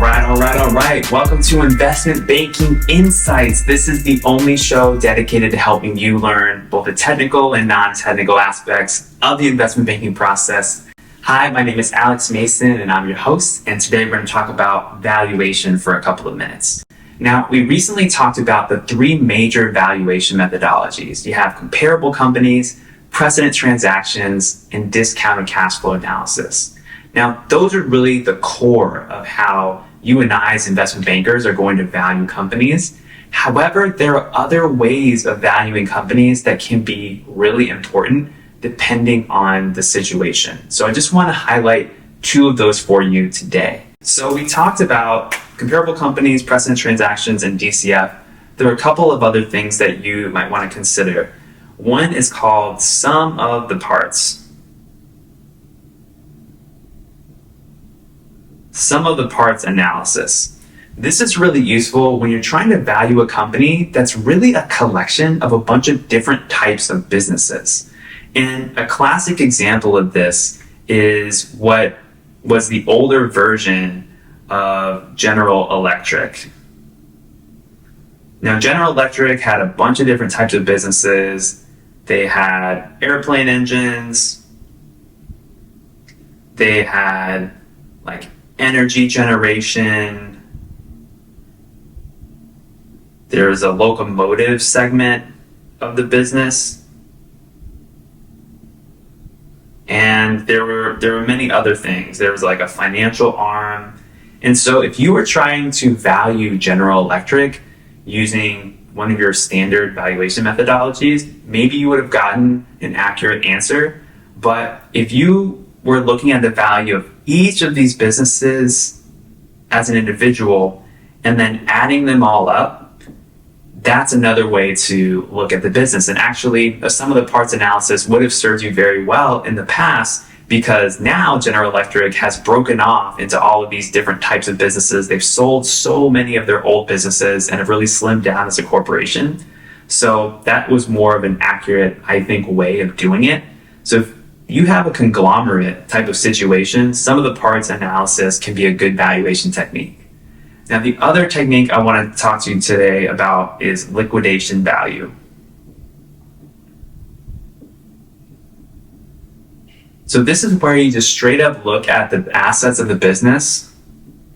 All right. Welcome to Investment Banking Insights. This is the only show dedicated to helping you learn both the technical and non-technical aspects of the investment banking process. Hi, my name is Alex Mason and I'm your host. And today we're going to talk about valuation for a couple of minutes. Now, we recently talked about the three major valuation methodologies. You have comparable companies, precedent transactions, and discounted cash flow analysis. Now, those are really the core of how you and I as investment bankers are going to value companies. However, there are other ways of valuing companies that can be really important depending on the situation. So I just want to highlight two of those for you today. So we talked about comparable companies, precedent transactions, and DCF. There are a couple of other things that you might want to consider. One is called sum of the parts. Sum of the parts analysis. This is really useful when you're trying to value a company that's really a collection of a bunch of different types of businesses. And a classic example of this is what was the older version of General Electric. Now, General Electric had a bunch of different types of businesses. They had airplane engines. They had like energy generation. There's a locomotive segment of the business. And there were many other things. There was like a financial arm. And so if you were trying to value General Electric using one of your standard valuation methodologies, maybe you would have gotten an accurate answer. But if you were looking at the value of each of these businesses as an individual and then adding them all up, that's another way to look at the business. And actually, some of the parts analysis would have served you very well in the past, because now General Electric has broken off into all of these different types of businesses. They've sold so many of their old businesses and have really slimmed down as a corporation. So that was more of an accurate, I think, way of doing it. So if you have a conglomerate type of situation, some of the parts analysis can be a good valuation technique. Now, the other technique I want to talk to you today about is liquidation value. So this is where you just straight up look at the assets of the business.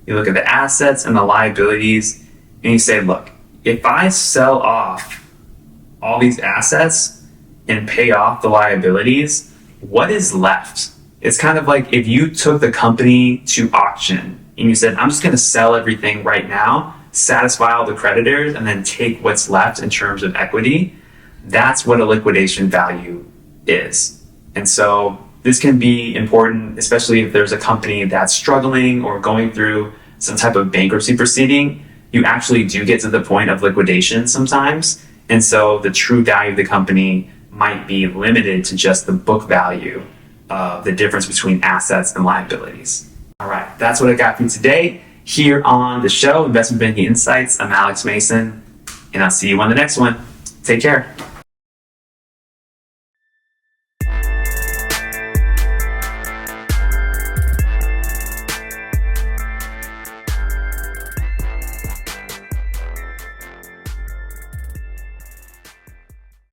You look at the assets and the liabilities, and you say, look, if I sell off all these assets and pay off the liabilities, what is left? It's kind of like if you took the company to auction and you said, I'm just going to sell everything right now, satisfy all the creditors, and then take what's left in terms of equity. That's what a liquidation value is. And so this can be important, especially if there's a company that's struggling or going through some type of bankruptcy proceeding. You actually do get to the point of liquidation sometimes. And so the true value of the company might be limited to just the book value of the difference between assets and liabilities. All right, that's what I got for you today here on the show, Investment Banking Insights. I'm Alex Mason, and I'll see you on the next one. Take care.